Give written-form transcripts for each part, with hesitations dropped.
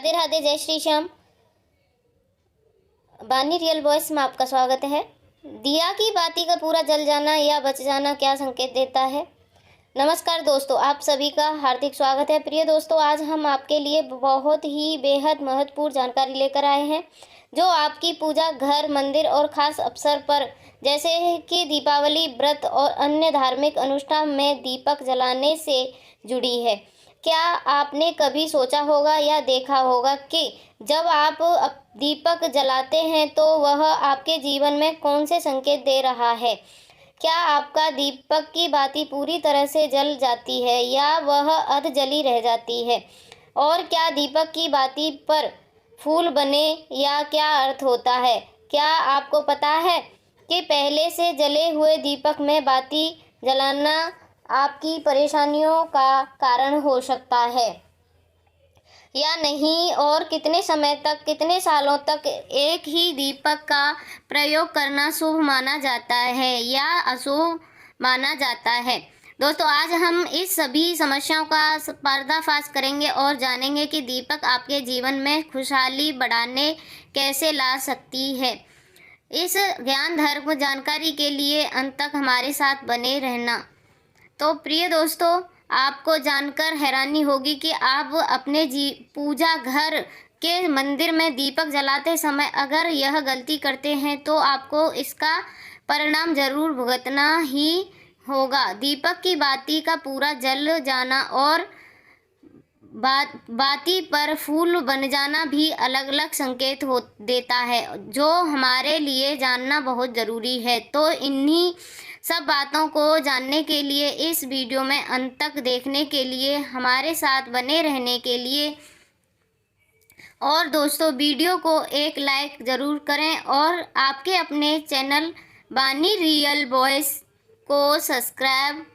राधे राधे, जय श्री श्याम। बानी real voice में आपका स्वागत है। दिया की बाती का पूरा जल जाना या बच जाना क्या संकेत देता है। नमस्कार दोस्तों, आप सभी का हार्दिक स्वागत है। प्रिय दोस्तों, आज हम आपके लिए बहुत ही बेहद महत्वपूर्ण जानकारी लेकर आए हैं जो आपकी पूजा, घर, मंदिर और खास अवसर पर जैसे कि दीपावली, व्रत और अन्य धार्मिक अनुष्ठान में दीपक जलाने से जुड़ी है। क्या आपने कभी सोचा होगा या देखा होगा कि जब आप दीपक जलाते हैं तो वह आपके जीवन में कौन से संकेत दे रहा है। क्या आपका दीपक की बाती पूरी तरह से जल जाती है या वह अध जली रह जाती है, और क्या दीपक की बाती पर फूल बने या क्या अर्थ होता है। क्या आपको पता है कि पहले से जले हुए दीपक में बाती जलाना आपकी परेशानियों का कारण हो सकता है या नहीं, और कितने समय तक, कितने सालों तक एक ही दीपक का प्रयोग करना शुभ माना जाता है या अशुभ माना जाता है। दोस्तों, आज हम इस सभी समस्याओं का पर्दाफाश करेंगे और जानेंगे कि दीपक आपके जीवन में खुशहाली बढ़ाने कैसे ला सकती है। इस ज्ञान धर्म जानकारी के लिए अंत तक हमारे साथ बने रहना। तो प्रिय दोस्तों, आपको जानकर हैरानी होगी कि आप अपने पूजा घर के मंदिर में दीपक जलाते समय अगर यह गलती करते हैं तो आपको इसका परिणाम जरूर भुगतना ही होगा। दीपक की बाती का पूरा जल जाना और बाती पर फूल बन जाना भी अलग अलग संकेत देता है जो हमारे लिए जानना बहुत ज़रूरी है। तो इन्हीं सब बातों को जानने के लिए इस वीडियो में अंत तक देखने के लिए, हमारे साथ बने रहने के लिए, और दोस्तों वीडियो को एक लाइक ज़रूर करें और आपके अपने चैनल बानी रियल वॉइस को सब्सक्राइब,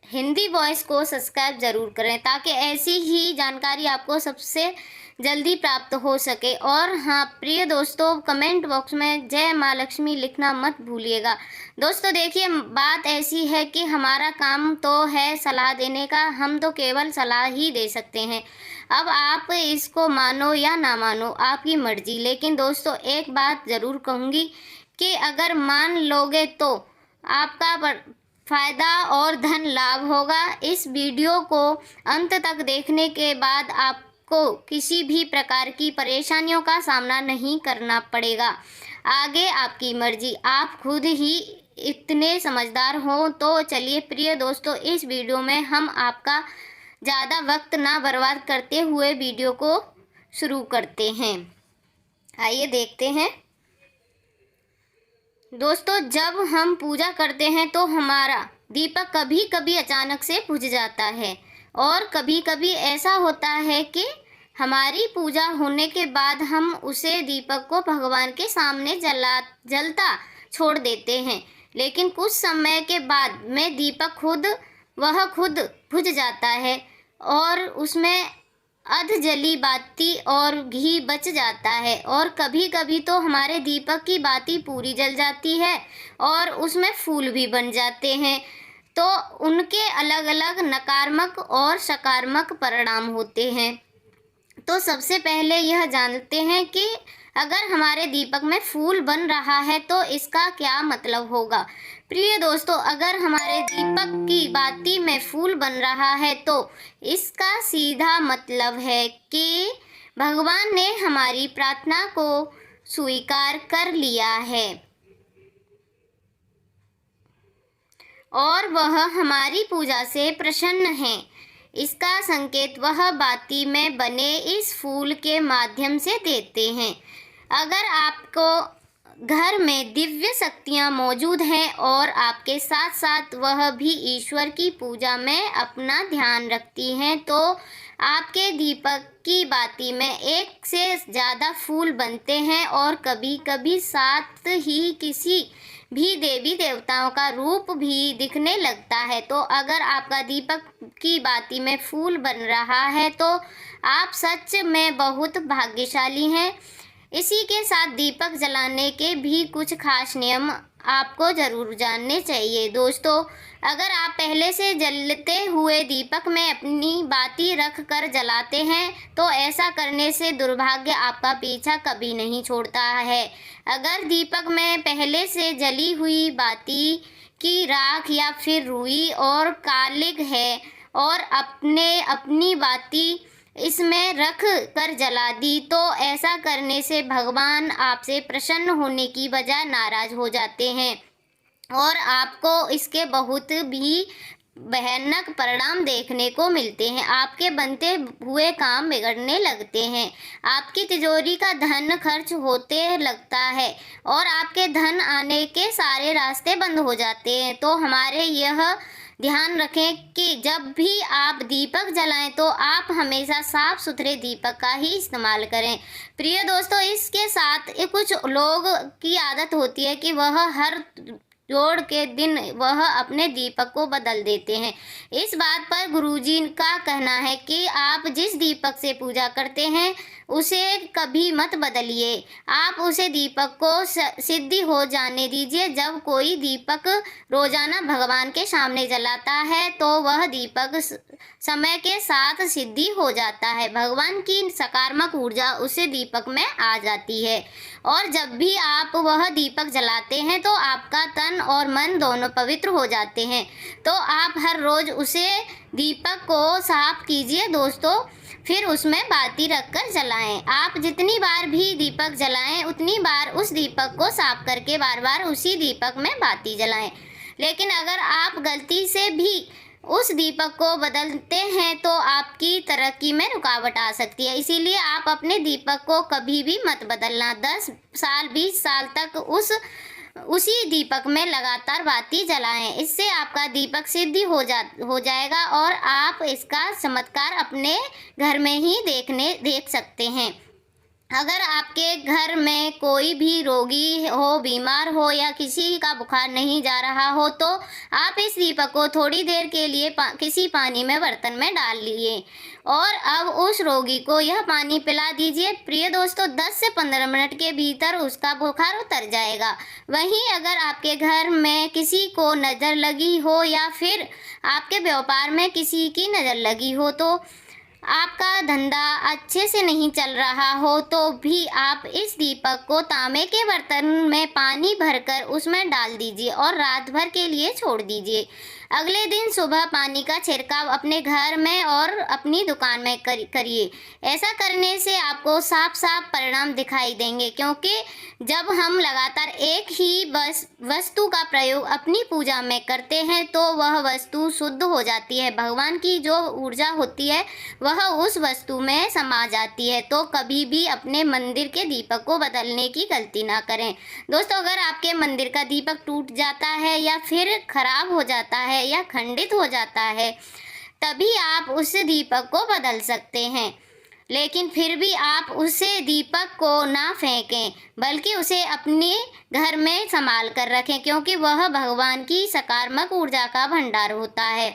हिंदी वॉइस को सब्सक्राइब ज़रूर करें ताकि ऐसी ही जानकारी आपको सबसे जल्दी प्राप्त हो सके। और हाँ प्रिय दोस्तों, कमेंट बॉक्स में जय माँ लक्ष्मी लिखना मत भूलिएगा। दोस्तों देखिए, बात ऐसी है कि हमारा काम तो है सलाह देने का, हम तो केवल सलाह ही दे सकते हैं। अब आप इसको मानो या ना मानो, आपकी मर्जी। लेकिन दोस्तों एक बात ज़रूर कहूँगी कि अगर मान लोगे तो आपका फ़ायदा और धन लाभ होगा। इस वीडियो को अंत तक देखने के बाद आपको किसी भी प्रकार की परेशानियों का सामना नहीं करना पड़ेगा। आगे आपकी मर्जी, आप खुद ही इतने समझदार हो। तो चलिए प्रिय दोस्तों, इस वीडियो में हम आपका ज़्यादा वक्त ना बर्बाद करते हुए वीडियो को शुरू करते हैं। आइए देखते हैं। दोस्तों, जब हम पूजा करते हैं तो हमारा दीपक कभी कभी अचानक से बुझ जाता है और कभी कभी ऐसा होता है कि हमारी पूजा होने के बाद हम उसे दीपक को भगवान के सामने जलता छोड़ देते हैं। लेकिन कुछ समय के बाद में दीपक खुद बुझ जाता है और उसमें अध जली बाती और घी बच जाता है, और कभी कभी तो हमारे दीपक की बाती पूरी जल जाती है और उसमें फूल भी बन जाते हैं। तो उनके अलग अलग नकारात्मक और सकारात्मक परिणाम होते हैं। तो सबसे पहले यह जानते हैं कि अगर हमारे दीपक में फूल बन रहा है तो इसका क्या मतलब होगा। प्रिय दोस्तों, अगर हमारे दीपक की बाती में फूल बन रहा है तो इसका सीधा मतलब है कि भगवान ने हमारी प्रार्थना को स्वीकार कर लिया है और वह हमारी पूजा से प्रसन्न है। इसका संकेत वह बाती में बने इस फूल के माध्यम से देते हैं। अगर आपको घर में दिव्य शक्तियाँ मौजूद हैं और आपके साथ साथ वह भी ईश्वर की पूजा में अपना ध्यान रखती हैं तो आपके दीपक की बाती में एक से ज़्यादा फूल बनते हैं और कभी कभी साथ ही किसी भी देवी देवताओं का रूप भी दिखने लगता है। तो अगर आपका दीपक की बाती में फूल बन रहा है तो आप सच में बहुत भाग्यशाली हैं। इसी के साथ दीपक जलाने के भी कुछ खास नियम आपको ज़रूर जानने चाहिए। दोस्तों, अगर आप पहले से जलते हुए दीपक में अपनी बाती रख कर जलाते हैं तो ऐसा करने से दुर्भाग्य आपका पीछा कभी नहीं छोड़ता है। अगर दीपक में पहले से जली हुई बाती की राख या फिर रुई और कालिक है और आपने अपनी बाती इसमें रख कर जला दी, तो ऐसा करने से भगवान आपसे प्रसन्न होने की बजाय नाराज हो जाते हैं और आपको इसके बहुत भी भयानक परिणाम देखने को मिलते हैं। आपके बनते हुए काम बिगड़ने लगते हैं, आपकी तिजोरी का धन खर्च होते लगता है और आपके धन आने के सारे रास्ते बंद हो जाते हैं। तो हमारे यह ध्यान रखें कि जब भी आप दीपक जलाएं तो आप हमेशा साफ सुथरे दीपक का ही इस्तेमाल करें। प्रिय दोस्तों, इसके साथ कुछ लोग की आदत होती है कि वह हर जोड़ के दिन वह अपने दीपक को बदल देते हैं। इस बात पर गुरुजी का कहना है कि आप जिस दीपक से पूजा करते हैं उसे कभी मत बदलिए, आप उसे दीपक को सिद्धि हो जाने दीजिए। जब कोई दीपक रोजाना भगवान के सामने जलाता है तो वह दीपक समय के साथ सिद्धि हो जाता है, भगवान की सकारात्मक ऊर्जा उसे दीपक में आ जाती है और जब भी आप वह दीपक जलाते हैं तो आपका तन और मन दोनों पवित्र हो जाते हैं। तो आप हर रोज उसे दीपक को साफ कीजिए दोस्तों, फिर उसमें बाती रखकर जलाएं। आप जितनी बार भी दीपक जलाएं उतनी बार उस दीपक को साफ करके बार बार उसी दीपक में बाती जलाएं। लेकिन अगर आप गलती से भी उस दीपक को बदलते हैं तो आपकी तरक्की में रुकावट आ सकती है। इसीलिए आप अपने दीपक को कभी भी मत बदलना। 10 साल 20 साल तक उसी दीपक में लगातार बाती जलाएं। इससे आपका दीपक सिद्धि हो जाएगा और आप इसका चमत्कार अपने घर में ही देख सकते हैं। अगर आपके घर में कोई भी रोगी हो, बीमार हो या किसी का बुखार नहीं जा रहा हो तो आप इस दीपक को थोड़ी देर के लिए किसी पानी में बर्तन में डाल लिए और अब उस रोगी को यह पानी पिला दीजिए। प्रिय दोस्तों, 10 से 15 मिनट के भीतर उसका बुखार उतर जाएगा। वहीं अगर आपके घर में किसी को नज़र लगी हो या फिर आपके व्यापार में किसी की नज़र लगी हो, तो आपका धंधा अच्छे से नहीं चल रहा हो, तो भी आप इस दीपक को तांबे के बर्तन में पानी भरकर उसमें डाल दीजिए और रात भर के लिए छोड़ दीजिए। अगले दिन सुबह पानी का छिड़काव अपने घर में और अपनी दुकान में करिए। ऐसा करने से आपको साफ साफ परिणाम दिखाई देंगे, क्योंकि जब हम लगातार एक ही वस्तु का प्रयोग अपनी पूजा में करते हैं तो वह वस्तु शुद्ध हो जाती है, भगवान की जो ऊर्जा होती है वह उस वस्तु में समा जाती है। तो कभी भी अपने मंदिर के दीपक को बदलने की गलती ना करें। दोस्तों, अगर आपके मंदिर का दीपक टूट जाता है या फिर खराब हो जाता है या खंडित हो जाता है, तभी आप उस दीपक को बदल सकते हैं। लेकिन फिर भी आप उसे दीपक को ना फेंकें, बल्कि उसे अपने घर में संभाल कर रखें, क्योंकि वह भगवान की सकारात्मक ऊर्जा का भंडार होता है।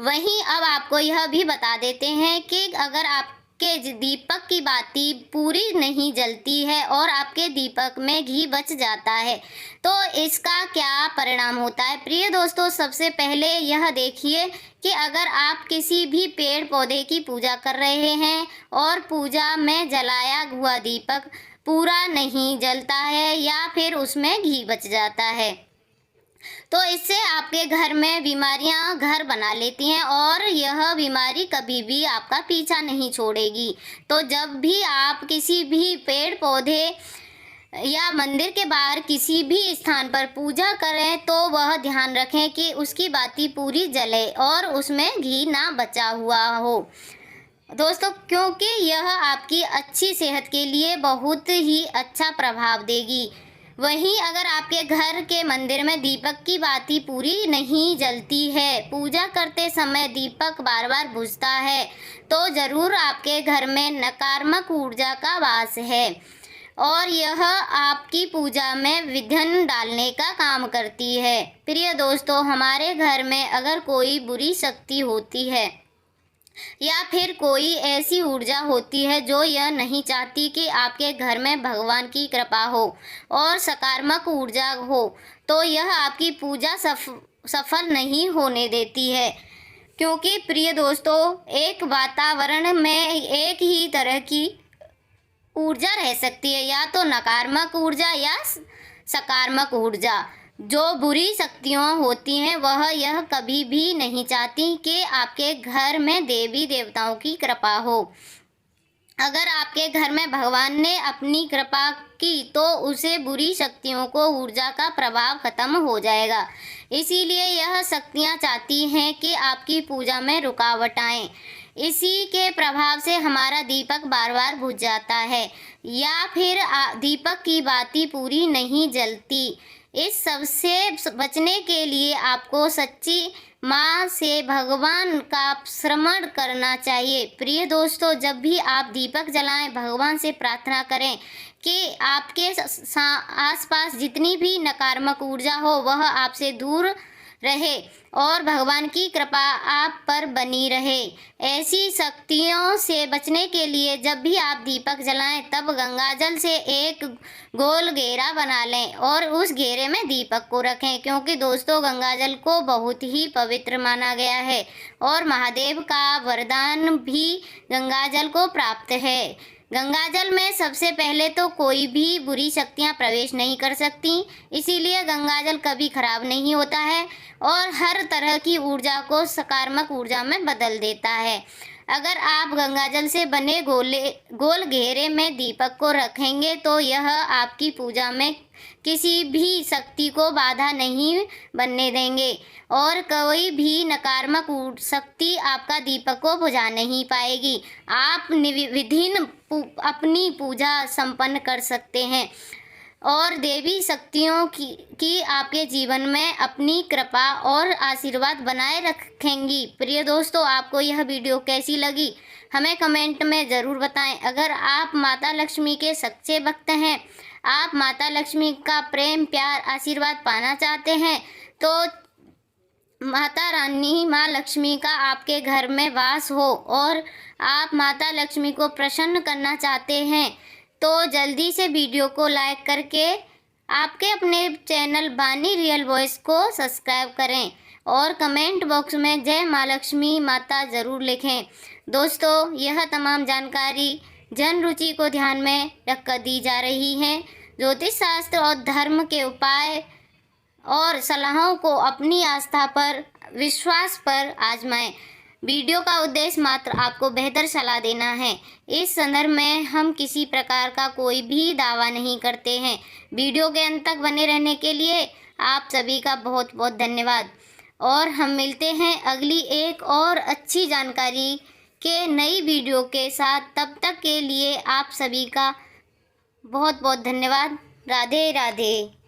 वहीं अब आपको यह भी बता देते हैं कि अगर आपके दीपक की बाती पूरी नहीं जलती है और आपके दीपक में घी बच जाता है तो इसका क्या परिणाम होता है। प्रिय दोस्तों, सबसे पहले यह देखिए कि अगर आप किसी भी पेड़ पौधे की पूजा कर रहे हैं और पूजा में जलाया हुआ दीपक पूरा नहीं जलता है या फिर उसमें घी बच जाता है, तो इससे आपके घर में बीमारियां घर बना लेती हैं और यह बीमारी कभी भी आपका पीछा नहीं छोड़ेगी। तो जब भी आप किसी भी पेड़ पौधे या मंदिर के बाहर किसी भी स्थान पर पूजा करें तो वह ध्यान रखें कि उसकी बाती पूरी जले और उसमें घी ना बचा हुआ हो दोस्तों, क्योंकि यह आपकी अच्छी सेहत के लिए बहुत ही अच्छा प्रभाव देगी। वहीं अगर आपके घर के मंदिर में दीपक की बाती पूरी नहीं जलती है, पूजा करते समय दीपक बार बार बुझता है, तो ज़रूर आपके घर में नकारात्मक ऊर्जा का वास है और यह आपकी पूजा में विघ्न डालने का काम करती है। प्रिय दोस्तों, हमारे घर में अगर कोई बुरी शक्ति होती है या फिर कोई ऐसी ऊर्जा होती है जो यह नहीं चाहती कि आपके घर में भगवान की कृपा हो और सकारात्मक ऊर्जा हो, तो यह आपकी पूजा सफल नहीं होने देती है। क्योंकि प्रिय दोस्तों, एक वातावरण में एक ही तरह की ऊर्जा रह सकती है, या तो नकारात्मक ऊर्जा या सकारात्मक ऊर्जा। जो बुरी शक्तियाँ होती हैं वह यह कभी भी नहीं चाहती कि आपके घर में देवी देवताओं की कृपा हो। अगर आपके घर में भगवान ने अपनी कृपा की तो उसे बुरी शक्तियों को ऊर्जा का प्रभाव खत्म हो जाएगा। इसीलिए यह शक्तियाँ चाहती हैं कि आपकी पूजा में रुकावट आए। इसी के प्रभाव से हमारा दीपक बार बार बुझ जाता है या फिर दीपक की बाती पूरी नहीं जलती। इस सब से बचने के लिए आपको सच्ची माँ से भगवान का श्रवण करना चाहिए। प्रिय दोस्तों, जब भी आप दीपक जलाएं, भगवान से प्रार्थना करें कि आपके आसपास जितनी भी नकारात्मक ऊर्जा हो वह आपसे दूर रहे और भगवान की कृपा आप पर बनी रहे। ऐसी शक्तियों से बचने के लिए जब भी आप दीपक जलाएं तब गंगाजल से एक गोल घेरा बना लें और उस घेरे में दीपक को रखें, क्योंकि दोस्तों गंगाजल को बहुत ही पवित्र माना गया है और महादेव का वरदान भी गंगाजल को प्राप्त है। गंगाजल में सबसे पहले तो कोई भी बुरी शक्तियाँ प्रवेश नहीं कर सकती, इसीलिए गंगाजल कभी खराब नहीं होता है और हर तरह की ऊर्जा को सकारात्मक ऊर्जा में बदल देता है। अगर आप गंगाजल से बने गोल घेरे में दीपक को रखेंगे तो यह आपकी पूजा में किसी भी शक्ति को बाधा नहीं बनने देंगे और कोई भी नकारात्मक शक्ति आपका दीपक को बुझा नहीं पाएगी। आप विधिन अपनी पूजा संपन्न कर सकते हैं और देवी शक्तियों की आपके जीवन में अपनी कृपा और आशीर्वाद बनाए रखेंगी। प्रिय दोस्तों, आपको यह वीडियो कैसी लगी हमें कमेंट में ज़रूर बताएं। अगर आप माता लक्ष्मी के सच्चे भक्त हैं, आप माता लक्ष्मी का प्रेम प्यार आशीर्वाद पाना चाहते हैं, तो माता रानी माँ लक्ष्मी का आपके घर में वास हो और आप माता लक्ष्मी को प्रसन्न करना चाहते हैं, तो जल्दी से वीडियो को लाइक करके आपके अपने चैनल बानी रियल वॉइस को सब्सक्राइब करें और कमेंट बॉक्स में जय माँ लक्ष्मी माता ज़रूर लिखें। दोस्तों, यह तमाम जानकारी जन रुचि को ध्यान में रखकर दी जा रही है। ज्योतिष शास्त्र और धर्म के उपाय और सलाहों को अपनी आस्था पर विश्वास पर आजमाएं। वीडियो का उद्देश्य मात्र आपको बेहतर सलाह देना है। इस संदर्भ में हम किसी प्रकार का कोई भी दावा नहीं करते हैं। वीडियो के अंत तक बने रहने के लिए आप सभी का बहुत बहुत धन्यवाद और हम मिलते हैं अगली एक और अच्छी जानकारी के नई वीडियो के साथ। तब तक के लिए आप सभी का बहुत बहुत धन्यवाद। राधे राधे।